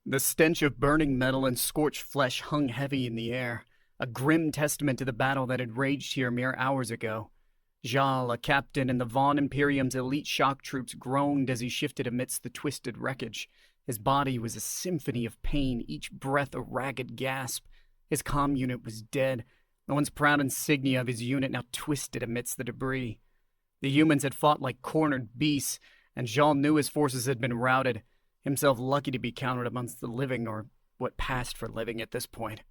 The stench of burning metal and scorched flesh hung heavy in the air, a grim testament to the battle that had raged here mere hours ago. Jal, a captain in the Von Imperium's elite shock troops, groaned as he shifted amidst the twisted wreckage. His body was a symphony of pain, each breath a ragged gasp. His comm unit was dead, the once proud insignia of his unit now twisted amidst the debris. The humans had fought like cornered beasts, and Jal knew his forces had been routed, himself lucky to be counted amongst the living, or what passed for living at this point.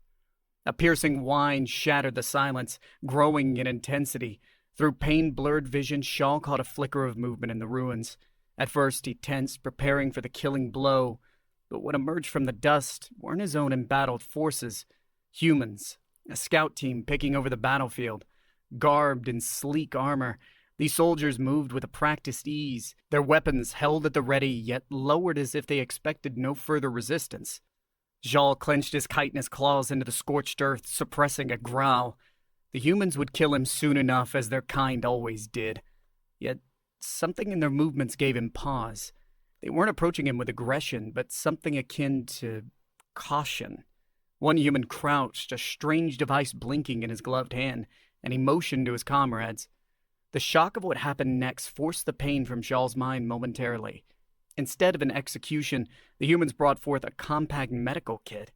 A piercing whine shattered the silence, growing in intensity. Through pain-blurred vision, Shaw caught a flicker of movement in the ruins. At first, he tensed, preparing for the killing blow, but what emerged from the dust weren't his own embattled forces. Humans, a scout team picking over the battlefield. Garbed in sleek armor, these soldiers moved with a practiced ease, their weapons held at the ready, yet lowered as if they expected no further resistance. Jal clenched his chitinous claws into the scorched earth, suppressing a growl. The humans would kill him soon enough, as their kind always did. Yet something in their movements gave him pause. They weren't approaching him with aggression, but something akin to caution. One human crouched, a strange device blinking in his gloved hand, and he motioned to his comrades. The shock of what happened next forced the pain from Jal's mind momentarily. Instead of an execution, the humans brought forth a compact medical kit.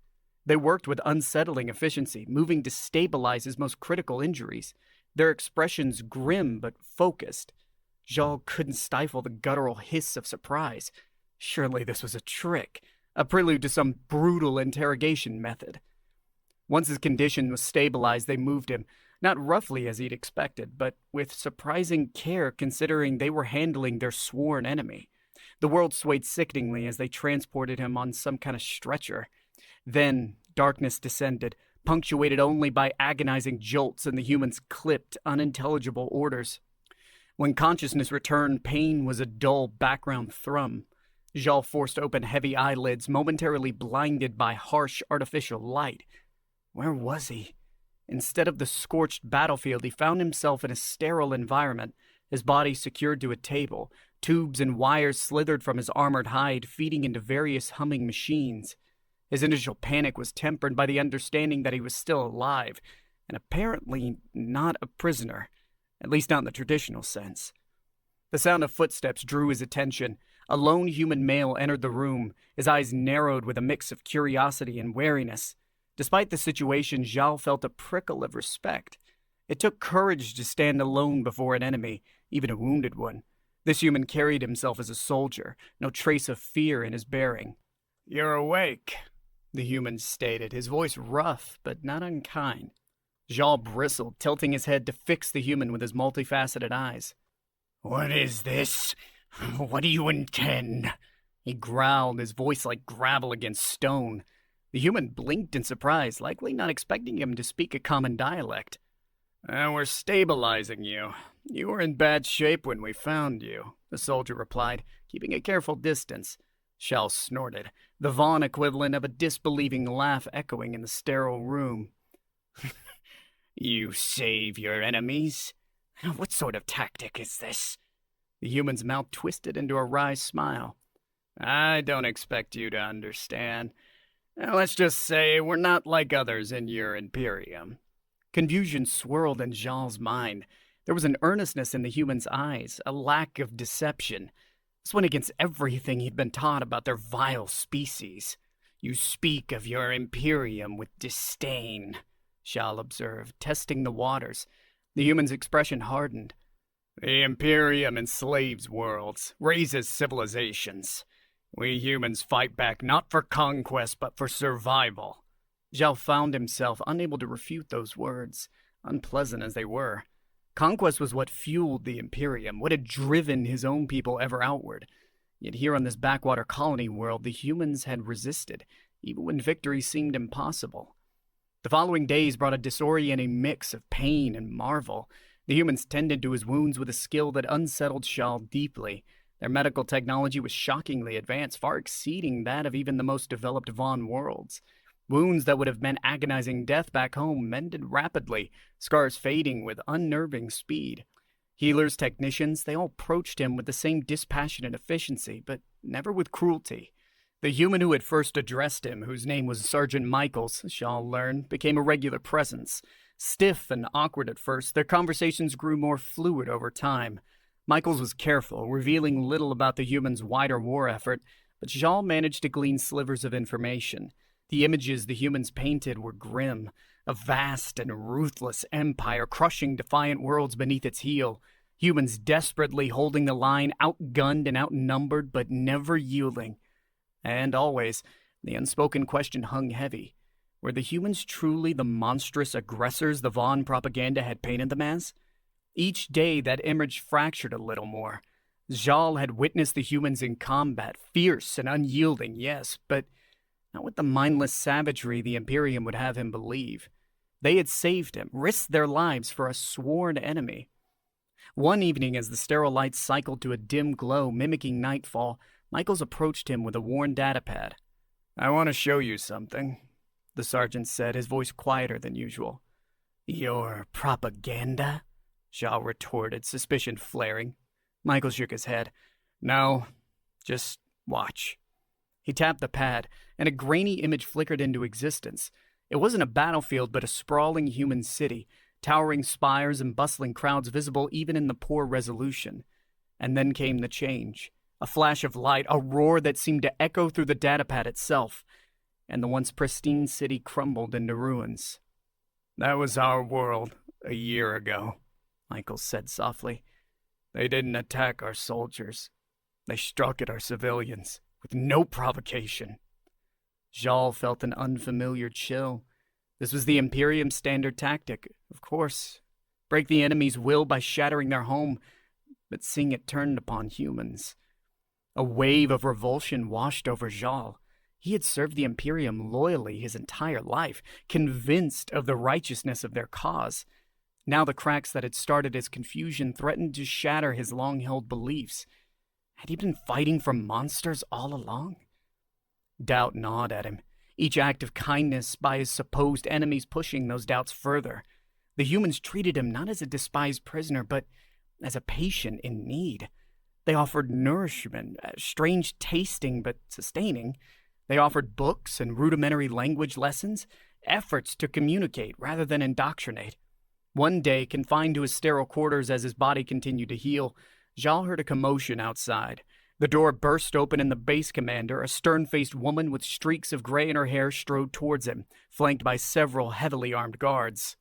They worked with unsettling efficiency, moving to stabilize his most critical injuries, their expressions grim but focused. Jal couldn't stifle the guttural hiss of surprise. Surely this was a trick, a prelude to some brutal interrogation method. Once his condition was stabilized, they moved him, not roughly as he'd expected, but with surprising care considering they were handling their sworn enemy. The world swayed sickeningly as they transported him on some kind of stretcher. Then darkness descended, punctuated only by agonizing jolts and the humans' clipped, unintelligible orders. When consciousness returned, pain was a dull background thrum. Jal forced open heavy eyelids, momentarily blinded by harsh artificial light. Where was he? Instead of the scorched battlefield, he found himself in a sterile environment, his body secured to a table. Tubes and wires slithered from his armored hide, feeding into various humming machines. His initial panic was tempered by the understanding that he was still alive, and apparently not a prisoner, at least not in the traditional sense. The sound of footsteps drew his attention. A lone human male entered the room, his eyes narrowed with a mix of curiosity and wariness. Despite the situation, Zhao felt a prickle of respect. It took courage to stand alone before an enemy, even a wounded one. This human carried himself as a soldier, no trace of fear in his bearing. "You're awake," the human stated, his voice rough but not unkind. Zhao bristled, tilting his head to fix the human with his multifaceted eyes. "What is this? What do you intend?" He growled, his voice like gravel against stone. The human blinked in surprise, likely not expecting him to speak a common dialect. "We're stabilizing you. You were in bad shape when we found you," the soldier replied, keeping a careful distance. Shell snorted, the Vaughn equivalent of a disbelieving laugh echoing in the sterile room. "You save your enemies? What sort of tactic is this?" The human's mouth twisted into a wry smile. "I don't expect you to understand. Let's just say we're not like others in your Imperium." Confusion swirled in Zhal's mind. There was an earnestness in the human's eyes, a lack of deception. This went against everything he'd been taught about their vile species. "You speak of your Imperium with disdain," Zhal observed, testing the waters. The human's expression hardened. "The Imperium enslaves worlds, raises civilizations. We humans fight back not for conquest, but for survival." Zhao found himself unable to refute those words, unpleasant as they were. Conquest was what fueled the Imperium, what had driven his own people ever outward. Yet here on this backwater colony world, the humans had resisted, even when victory seemed impossible. The following days brought a disorienting mix of pain and marvel. The humans tended to his wounds with a skill that unsettled Shal deeply. Their medical technology was shockingly advanced, far exceeding that of even the most developed Vaughn worlds. Wounds that would have meant agonizing death back home mended rapidly, scars fading with unnerving speed. Healers, technicians, they all approached him with the same dispassionate efficiency, but never with cruelty. The human who had first addressed him, whose name was Sergeant Michaels, Shaw learned, became a regular presence. Stiff and awkward at first, their conversations grew more fluid over time. Michaels was careful, revealing little about the human's wider war effort, but Shaw managed to glean slivers of information. The images the humans painted were grim, a vast and ruthless empire crushing defiant worlds beneath its heel. Humans desperately holding the line, outgunned and outnumbered, but never yielding. And always, the unspoken question hung heavy. Were the humans truly the monstrous aggressors the Vaughn propaganda had painted them as? Each day that image fractured a little more. Jal had witnessed the humans in combat, fierce and unyielding, yes, but not with the mindless savagery the Imperium would have him believe. They had saved him, risked their lives for a sworn enemy. One evening, as the sterile lights cycled to a dim glow mimicking nightfall, Michaels approached him with a worn datapad. "I want to show you something," the sergeant said, his voice quieter than usual. "Your propaganda?" Shaw retorted, suspicion flaring. Michael shook his head. "No, just watch." He tapped the pad, and a grainy image flickered into existence. It wasn't a battlefield, but a sprawling human city, towering spires and bustling crowds visible even in the poor resolution. And then came the change. A flash of light, a roar that seemed to echo through the datapad itself, and the once pristine city crumbled into ruins. "That was our world a year ago," Michael said softly. "They didn't attack our soldiers. They struck at our civilians, with no provocation." Jal felt an unfamiliar chill. This was the Imperium's standard tactic, of course. Break the enemy's will by shattering their home, but seeing it turned upon humans. A wave of revulsion washed over Jal. He had served the Imperium loyally his entire life, convinced of the righteousness of their cause. Now the cracks that had started his confusion threatened to shatter his long-held beliefs. Had he been fighting for monsters all along? Doubt gnawed at him, each act of kindness by his supposed enemies pushing those doubts further. The humans treated him not as a despised prisoner, but as a patient in need. They offered nourishment, strange tasting but sustaining. They offered books and rudimentary language lessons, efforts to communicate rather than indoctrinate. One day, confined to his sterile quarters as his body continued to heal, Jal heard a commotion outside. The door burst open and the base commander, a stern-faced woman with streaks of gray in her hair, strode towards him, flanked by several heavily armed guards.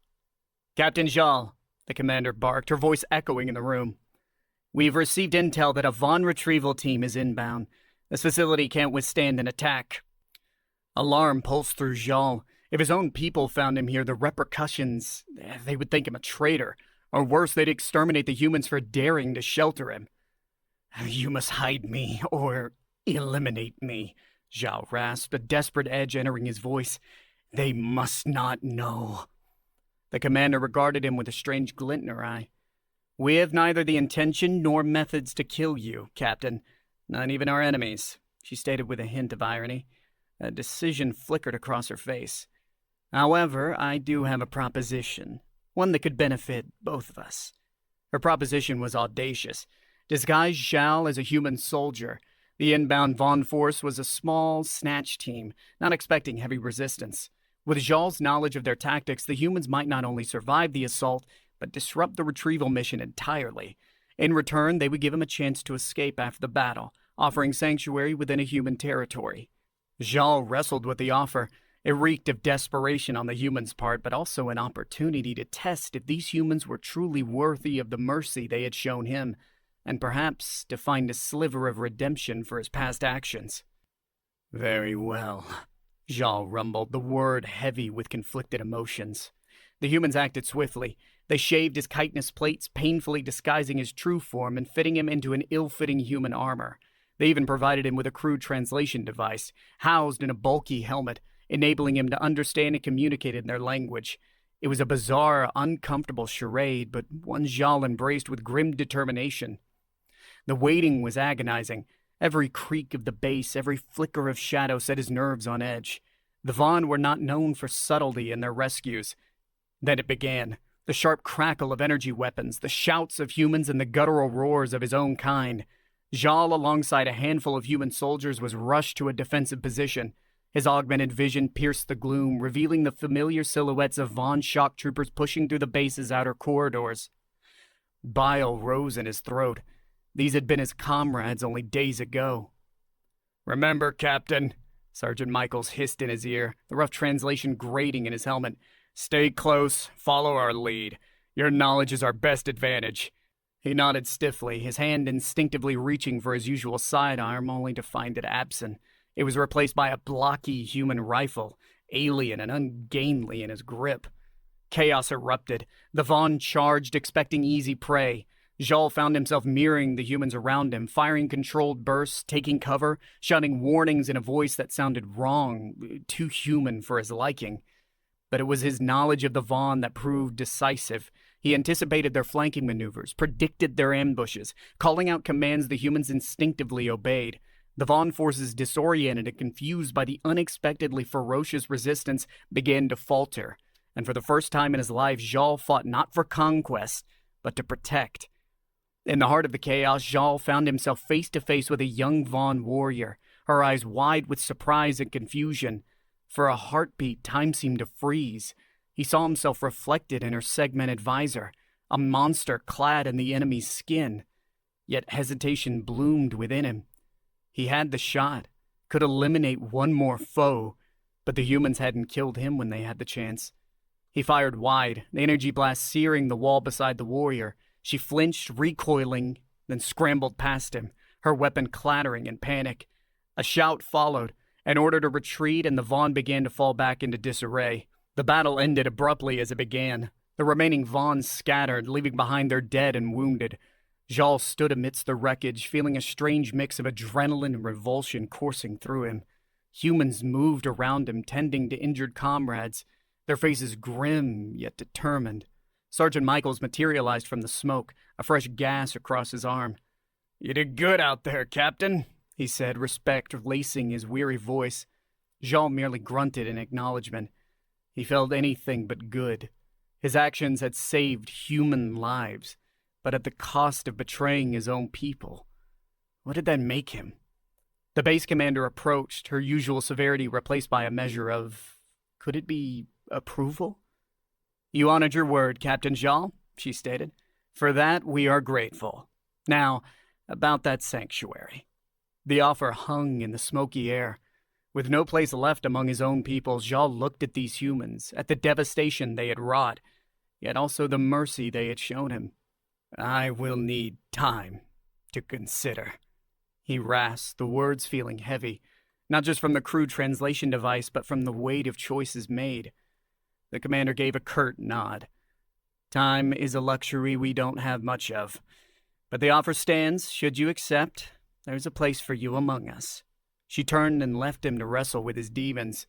"Captain Jal," the commander barked, her voice echoing in the room. "We've received intel that a Vaughn retrieval team is inbound. This facility can't withstand an attack." Alarm pulsed through Jal. If his own people found him here, the repercussions, they would think him a traitor. Or worse, they'd exterminate the humans for daring to shelter him. "You must hide me, or eliminate me," Zhao rasped, a desperate edge entering his voice. "They must not know." The commander regarded him with a strange glint in her eye. "We have neither the intention nor methods to kill you, Captain. Not even our enemies," she stated with a hint of irony. A decision flickered across her face. "However, I do have a proposition, one that could benefit both of us." Her proposition was audacious. Disguise Zhao as a human soldier. The inbound Vaughn force was a small, snatch team, not expecting heavy resistance. With Zhao's knowledge of their tactics, the humans might not only survive the assault, but disrupt the retrieval mission entirely. In return, they would give him a chance to escape after the battle, offering sanctuary within a human territory. Zhao wrestled with the offer. It reeked of desperation on the humans' part, but also an opportunity to test if these humans were truly worthy of the mercy they had shown him, and perhaps to find a sliver of redemption for his past actions. "Very well," Zhao rumbled, the word heavy with conflicted emotions. The humans acted swiftly. They shaved his chitinous plates, painfully disguising his true form and fitting him into an ill-fitting human armor. They even provided him with a crude translation device, housed in a bulky helmet, enabling him to understand and communicate in their language. It was a bizarre, uncomfortable charade, but one Zhao embraced with grim determination. The waiting was agonizing. Every creak of the base, every flicker of shadow set his nerves on edge. The Vaughn were not known for subtlety in their rescues. Then it began. The sharp crackle of energy weapons, the shouts of humans and the guttural roars of his own kind. Jal, alongside a handful of human soldiers, was rushed to a defensive position. His augmented vision pierced the gloom, revealing the familiar silhouettes of Vaughn shock troopers pushing through the base's outer corridors. Bile rose in his throat. These had been his comrades only days ago. "Remember, Captain," Sergeant Michaels hissed in his ear, the rough translation grating in his helmet. "Stay close, follow our lead. Your knowledge is our best advantage." He nodded stiffly, his hand instinctively reaching for his usual sidearm, only to find it absent. It was replaced by a blocky human rifle, alien and ungainly in his grip. Chaos erupted. The Vaughn charged, expecting easy prey. Jal found himself mirroring the humans around him, firing controlled bursts, taking cover, shouting warnings in a voice that sounded wrong, too human for his liking. But it was his knowledge of the Vaughn that proved decisive. He anticipated their flanking maneuvers, predicted their ambushes, calling out commands the humans instinctively obeyed. The Vaughn forces, disoriented and confused by the unexpectedly ferocious resistance, began to falter. And for the first time in his life, Jal fought not for conquest, but to protect. In the heart of the chaos, Jal found himself face to face with a young Vaughn warrior, her eyes wide with surprise and confusion. For a heartbeat, time seemed to freeze. He saw himself reflected in her segmented visor, a monster clad in the enemy's skin. Yet hesitation bloomed within him. He had the shot, could eliminate one more foe, but the humans hadn't killed him when they had the chance. He fired wide, the energy blast searing the wall beside the warrior. She flinched, recoiling, then scrambled past him, her weapon clattering in panic. A shout followed, an order to retreat, and the Vaughn began to fall back into disarray. The battle ended abruptly as it began. The remaining Vaughns scattered, leaving behind their dead and wounded. Jal stood amidst the wreckage, feeling a strange mix of adrenaline and revulsion coursing through him. Humans moved around him, tending to injured comrades, their faces grim yet determined. Sergeant Michaels materialized from the smoke, a fresh gas across his arm. "You did good out there, Captain," he said, respect lacing his weary voice. Jal merely grunted in acknowledgement. He felt anything but good. His actions had saved human lives, but at the cost of betraying his own people. What did that make him? The base commander approached, her usual severity replaced by a measure of, could it be approval? "You honored your word, Captain Jal," she stated. "For that, we are grateful. Now, about that sanctuary." The offer hung in the smoky air. With no place left among his own people, Jal looked at these humans, at the devastation they had wrought, yet also the mercy they had shown him. "I will need time to consider," he rasped, the words feeling heavy, not just from the crude translation device, but from the weight of choices made. The commander gave a curt nod. "Time is a luxury we don't have much of, but the offer stands. Should you accept, there's a place for you among us." She turned and left him to wrestle with his demons.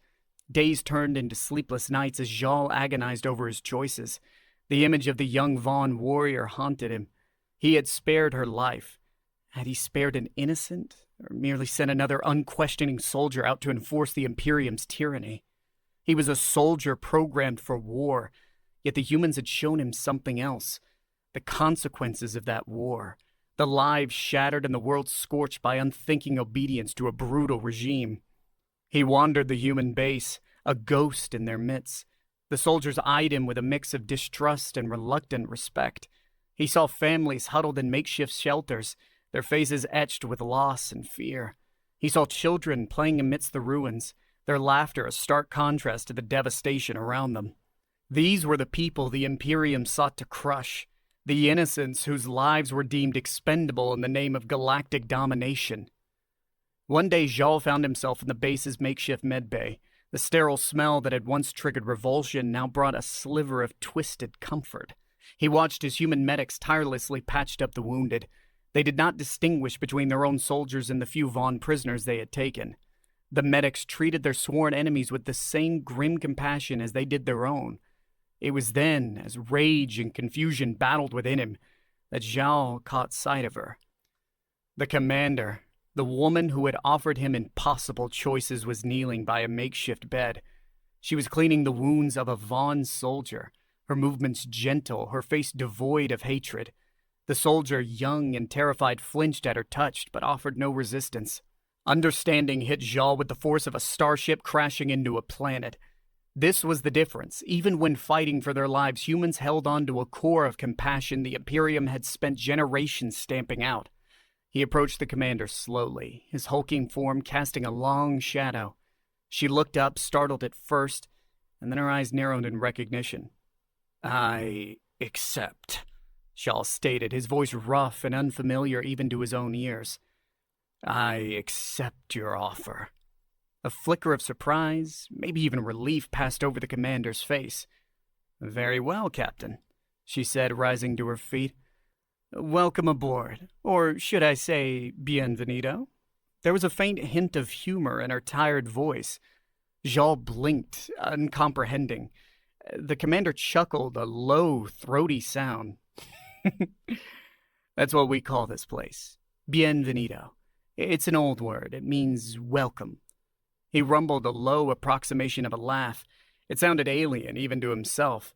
Days turned into sleepless nights as Jal agonized over his choices. The image of the young Vaughn warrior haunted him. He had spared her life. Had he spared an innocent, or merely sent another unquestioning soldier out to enforce the Imperium's tyranny? He was a soldier programmed for war, yet the humans had shown him something else. The consequences of that war. The lives shattered and the world scorched by unthinking obedience to a brutal regime. He wandered the human base, a ghost in their midst. The soldiers eyed him with a mix of distrust and reluctant respect. He saw families huddled in makeshift shelters, their faces etched with loss and fear. He saw children playing amidst the ruins, their laughter a stark contrast to the devastation around them. These were the people the Imperium sought to crush, the innocents whose lives were deemed expendable in the name of galactic domination. One day, Jal found himself in the base's makeshift medbay. The sterile smell that had once triggered revulsion now brought a sliver of twisted comfort. He watched his human medics tirelessly patched up the wounded. They did not distinguish between their own soldiers and the few Vaughn prisoners they had taken. The medics treated their sworn enemies with the same grim compassion as they did their own. It was then, as rage and confusion battled within him, that Jal caught sight of her. The commander, the woman who had offered him impossible choices, was kneeling by a makeshift bed. She was cleaning the wounds of a Vaughn soldier, her movements gentle, her face devoid of hatred. The soldier, young and terrified, flinched at her touch, but offered no resistance. Understanding hit Zhal with the force of a starship crashing into a planet. This was the difference. Even when fighting for their lives, humans held on to a core of compassion the Imperium had spent generations stamping out. He approached the commander slowly, his hulking form casting a long shadow. She looked up, startled at first, and then her eyes narrowed in recognition. "I accept," Shaw stated, his voice rough and unfamiliar even to his own ears. "I accept your offer." A flicker of surprise, maybe even relief, passed over the commander's face. "Very well, Captain," she said, rising to her feet. "Welcome aboard, or should I say bienvenido?" There was a faint hint of humor in her tired voice. Zhal blinked, uncomprehending. The commander chuckled, a low, throaty sound. "That's what we call this place. Bienvenido. It's an old word. It means welcome." He rumbled a low approximation of a laugh. It sounded alien, even to himself.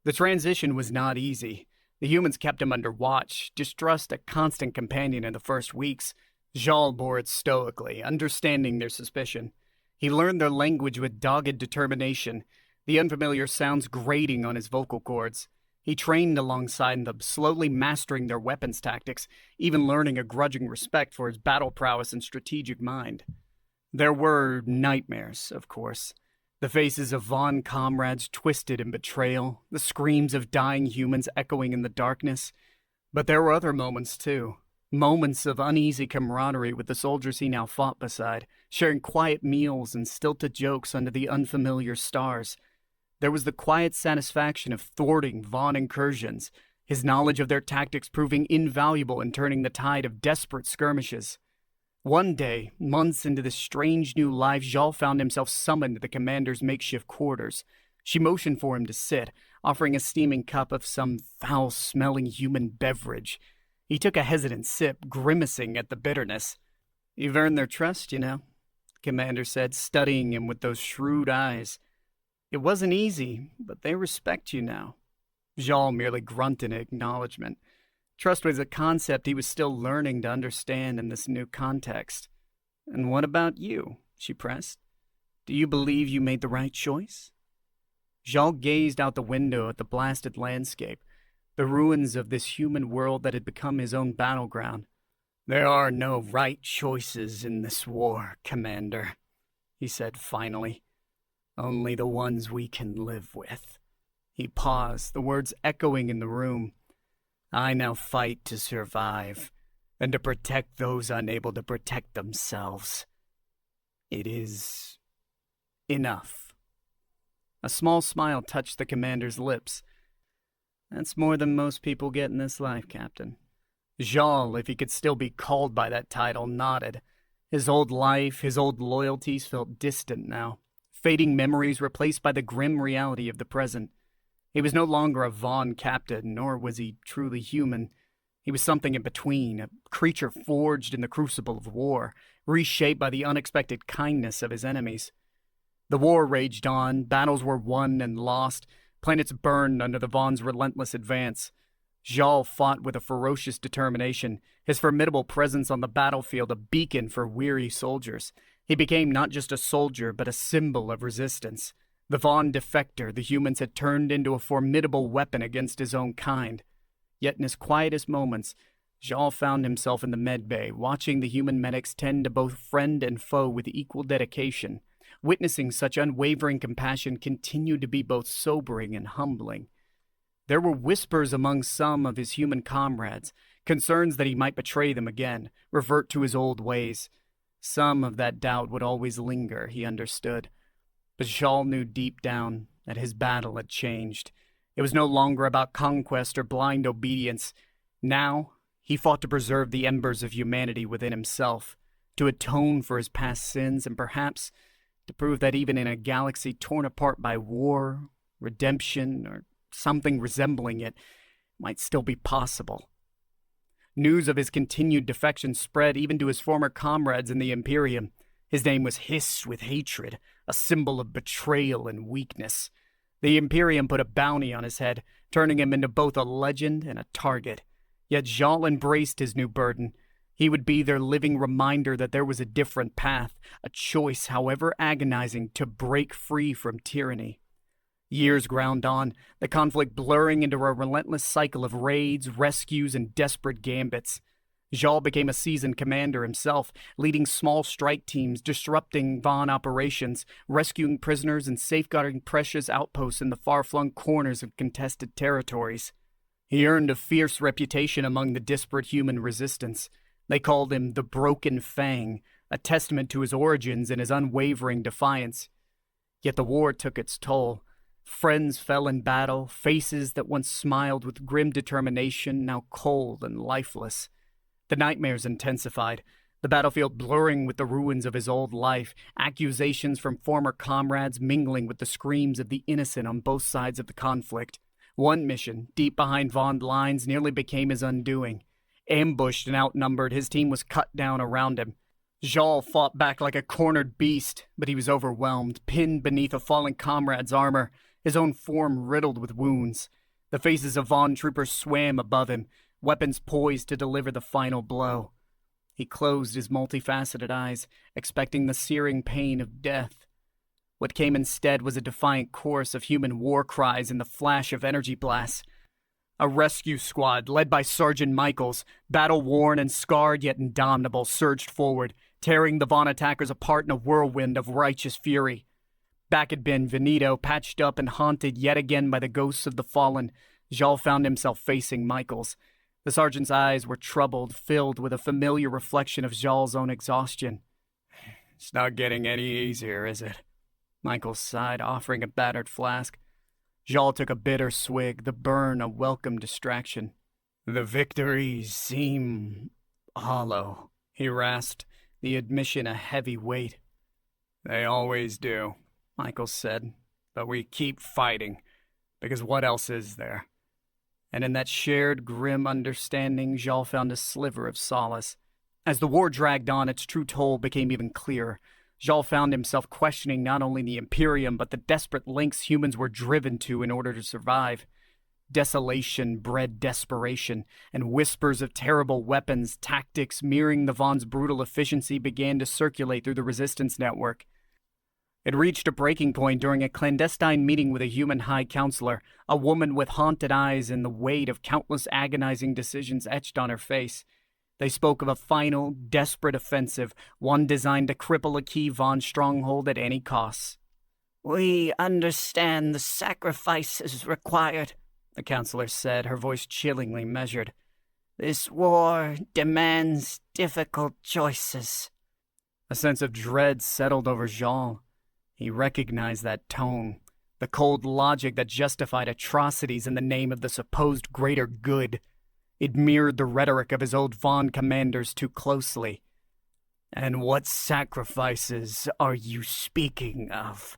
The transition was not easy. The humans kept him under watch, distrust a constant companion in the first weeks. Zhal bore it stoically, understanding their suspicion. He learned their language with dogged determination, the unfamiliar sounds grating on his vocal cords. He trained alongside them, slowly mastering their weapons tactics, even learning a grudging respect for his battle prowess and strategic mind. There were nightmares, of course. The faces of Vaughn comrades twisted in betrayal, the screams of dying humans echoing in the darkness. But there were other moments, too. Moments of uneasy camaraderie with the soldiers he now fought beside, sharing quiet meals and stilted jokes under the unfamiliar stars. There was the quiet satisfaction of thwarting Vaughn incursions, his knowledge of their tactics proving invaluable in turning the tide of desperate skirmishes. One day, months into this strange new life, Zhal found himself summoned to the commander's makeshift quarters. She motioned for him to sit, offering a steaming cup of some foul-smelling human beverage. He took a hesitant sip, grimacing at the bitterness. "You've earned their trust, you know," the commander said, studying him with those shrewd eyes. "It wasn't easy, but they respect you now." Zhal merely grunted in acknowledgement. Trust was a concept he was still learning to understand in this new context. "And what about you?" she pressed. "Do you believe you made the right choice?" Zhal gazed out the window at the blasted landscape, the ruins of this human world that had become his own battleground. "There are no right choices in this war, Commander," he said finally. "Only the ones we can live with." He paused, the words echoing in the room. "I now fight to survive, and to protect those unable to protect themselves. It is enough." A small smile touched the commander's lips. "That's more than most people get in this life, Captain." Zhal, if he could still be called by that title, nodded. His old life, his old loyalties felt distant now, fading memories replaced by the grim reality of the present. He was no longer a Vaughn captain, nor was he truly human. He was something in between, a creature forged in the crucible of war, reshaped by the unexpected kindness of his enemies. The war raged on, battles were won and lost, planets burned under the Vaughn's relentless advance. Zhal fought with a ferocious determination, his formidable presence on the battlefield a beacon for weary soldiers. He became not just a soldier, but a symbol of resistance. The Vaughn defector the humans had turned into a formidable weapon against his own kind. Yet in his quietest moments, Zhal found himself in the medbay, watching the human medics tend to both friend and foe with equal dedication. Witnessing such unwavering compassion continued to be both sobering and humbling. There were whispers among some of his human comrades, concerns that he might betray them again, revert to his old ways. Some of that doubt would always linger, he understood. But Zhal knew deep down that his battle had changed. It was no longer about conquest or blind obedience. Now, he fought to preserve the embers of humanity within himself, to atone for his past sins, and perhaps to prove that even in a galaxy torn apart by war, redemption, or something resembling it, might still be possible. News of his continued defection spread even to his former comrades in the Imperium. His name was hissed with hatred, a symbol of betrayal and weakness. The Imperium put a bounty on his head, turning him into both a legend and a target. Yet Jal embraced his new burden. He would be their living reminder that there was a different path, a choice, however agonizing, to break free from tyranny. Years ground on, the conflict blurring into a relentless cycle of raids, rescues, and desperate gambits. Jal became a seasoned commander himself, leading small strike teams, disrupting Vaughn operations, rescuing prisoners, and safeguarding precious outposts in the far-flung corners of contested territories. He earned a fierce reputation among the disparate human resistance. They called him the Broken Fang, a testament to his origins and his unwavering defiance. Yet the war took its toll. Friends fell in battle, faces that once smiled with grim determination, now cold and lifeless. The nightmares intensified, the battlefield blurring with the ruins of his old life, accusations from former comrades mingling with the screams of the innocent on both sides of the conflict. One mission, deep behind Vaughn lines, nearly became his undoing. Ambushed and outnumbered, his team was cut down around him. Jal fought back like a cornered beast, but he was overwhelmed, pinned beneath a fallen comrade's armor, his own form riddled with wounds. The faces of Vaughn troopers swam above him, weapons poised to deliver the final blow. He closed his multifaceted eyes, expecting the searing pain of death. What came instead was a defiant chorus of human war cries and the flash of energy blasts. A rescue squad, led by Sergeant Michaels, battle-worn and scarred yet indomitable, surged forward, tearing the Vaughn attackers apart in a whirlwind of righteous fury. Back at Benvenuto, patched up and haunted yet again by the ghosts of the fallen, Jal found himself facing Michaels. The sergeant's eyes were troubled, filled with a familiar reflection of Jal's own exhaustion. "It's not getting any easier, is it?" Michaels sighed, offering a battered flask. Jal took a bitter swig, the burn a welcome distraction. "The victories seem hollow," he rasped, the admission a heavy weight. "They always do," Michaels said, "but we keep fighting, because what else is there?" And in that shared, grim understanding, Jal found a sliver of solace. As the war dragged on, its true toll became even clearer. Jal found himself questioning not only the Imperium, but the desperate lengths humans were driven to in order to survive. Desolation bred desperation, and whispers of terrible weapons, tactics mirroring the Vaughn's brutal efficiency began to circulate through the Resistance network. It reached a breaking point during a clandestine meeting with a human High Counselor, a woman with haunted eyes and the weight of countless agonizing decisions etched on her face. They spoke of a final, desperate offensive, one designed to cripple a key Vaughn stronghold at any cost. "We understand the sacrifices required," the counselor said, her voice chillingly measured. "This war demands difficult choices." A sense of dread settled over Jean. He recognized that tone, the cold logic that justified atrocities in the name of the supposed greater good. It mirrored the rhetoric of his old Vaughn commanders too closely. "And what sacrifices are you speaking of?"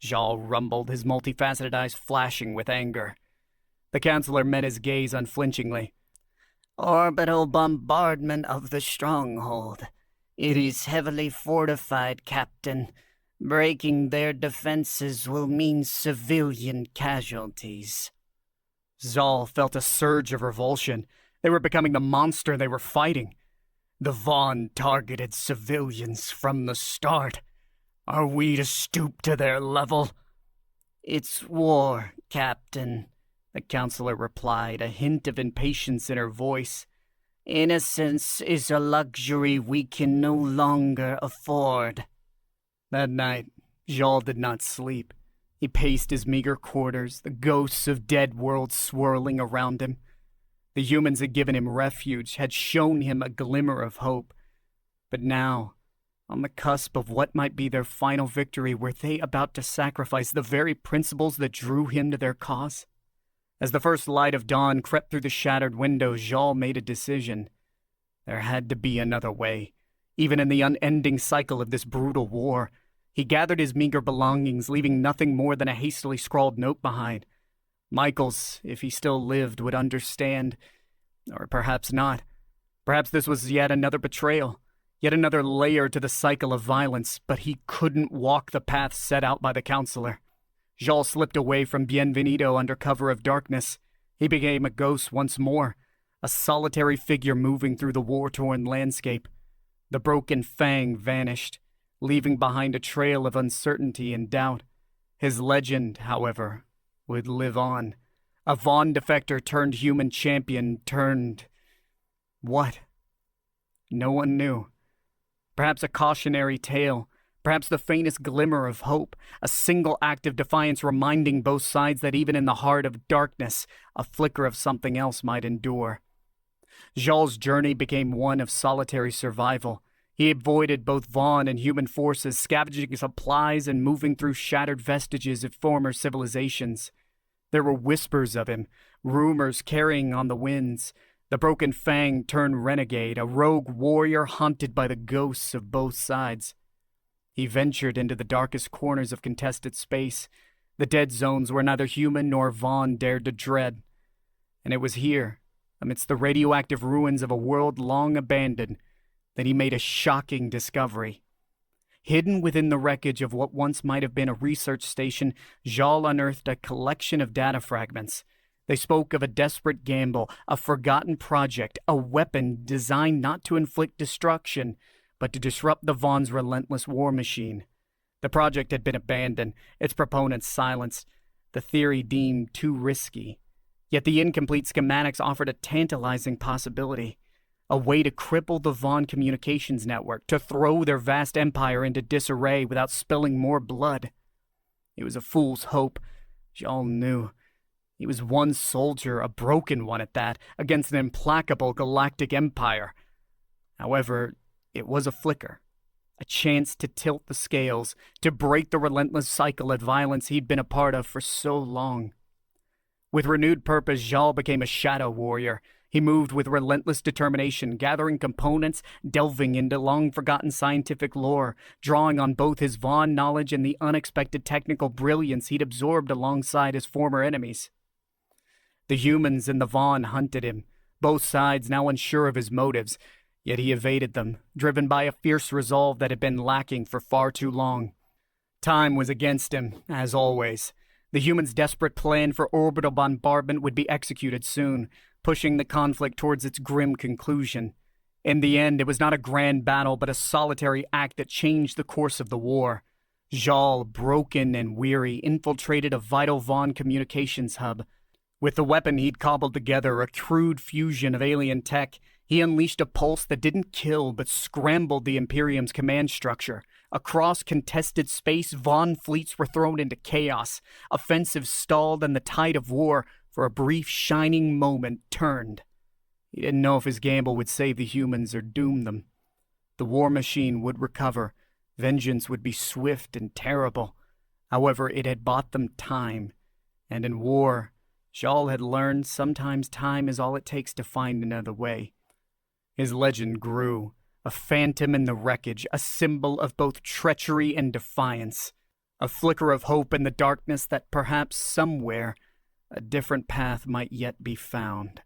Jal rumbled, his multifaceted eyes flashing with anger. The counselor met his gaze unflinchingly. "Orbital bombardment of the stronghold. It is heavily fortified, Captain. Breaking their defenses will mean civilian casualties." Zal felt a surge of revulsion. They were becoming the monster they were fighting. "The Vaughn targeted civilians from the start. Are we to stoop to their level?" "It's war, Captain," the counselor replied, a hint of impatience in her voice. "Innocence is a luxury we can no longer afford." That night, Jal did not sleep. He paced his meager quarters, the ghosts of dead worlds swirling around him. The humans had given him refuge, had shown him a glimmer of hope. But now, on the cusp of what might be their final victory, were they about to sacrifice the very principles that drew him to their cause? As the first light of dawn crept through the shattered window, Jal made a decision. There had to be another way, even in the unending cycle of this brutal war. He gathered his meager belongings, leaving nothing more than a hastily scrawled note behind. Michaels, if he still lived, would understand. Or perhaps not. Perhaps this was yet another betrayal, yet another layer to the cycle of violence, but he couldn't walk the path set out by the counselor. Jal slipped away from Bienvenido under cover of darkness. He became a ghost once more, a solitary figure moving through the war-torn landscape. The broken fang vanished, leaving behind a trail of uncertainty and doubt. His legend, however, would live on. A Vaughn defector turned human champion turned... what? No one knew. Perhaps a cautionary tale, perhaps the faintest glimmer of hope, a single act of defiance reminding both sides that even in the heart of darkness, a flicker of something else might endure. Jal's journey became one of solitary survival. He avoided both Vaughn and human forces, scavenging supplies and moving through shattered vestiges of former civilizations. There were whispers of him, rumors carrying on the winds. The broken fang turned renegade, a rogue warrior haunted by the ghosts of both sides. He ventured into the darkest corners of contested space, the dead zones where neither human nor Vaughn dared to tread. And it was here, amidst the radioactive ruins of a world long abandoned, that he made a shocking discovery. Hidden within the wreckage of what once might have been a research station, Jal unearthed a collection of data fragments. They spoke of a desperate gamble, a forgotten project, a weapon designed not to inflict destruction, but to disrupt the Vaughn's relentless war machine. The project had been abandoned, its proponents silenced, the theory deemed too risky. Yet the incomplete schematics offered a tantalizing possibility. A way to cripple the Vaughn communications network, to throw their vast empire into disarray without spilling more blood. It was a fool's hope, Jal knew. He was one soldier, a broken one at that, against an implacable galactic empire. However, it was a flicker, a chance to tilt the scales, to break the relentless cycle of violence he'd been a part of for so long. With renewed purpose, Jal became a shadow warrior. He moved with relentless determination, gathering components, delving into long-forgotten scientific lore, drawing on both his Vaughn knowledge and the unexpected technical brilliance he'd absorbed alongside his former enemies. The humans and the Vaughn hunted him, both sides now unsure of his motives, yet he evaded them, driven by a fierce resolve that had been lacking for far too long. Time was against him, as always. The humans' desperate plan for orbital bombardment would be executed soon, pushing the conflict towards its grim conclusion. In the end, it was not a grand battle, but a solitary act that changed the course of the war. Jal, broken and weary, infiltrated a vital Vaughn communications hub. With the weapon he'd cobbled together, a crude fusion of alien tech, he unleashed a pulse that didn't kill but scrambled the Imperium's command structure. Across contested space, Vaughn fleets were thrown into chaos. Offensives stalled and the tide of war, for a brief shining moment, turned. He didn't know if his gamble would save the humans or doom them. The war machine would recover. Vengeance would be swift and terrible. However, it had bought them time. And in war, Jal had learned sometimes time is all it takes to find another way. His legend grew, a phantom in the wreckage, a symbol of both treachery and defiance, a flicker of hope in the darkness that perhaps somewhere a different path might yet be found.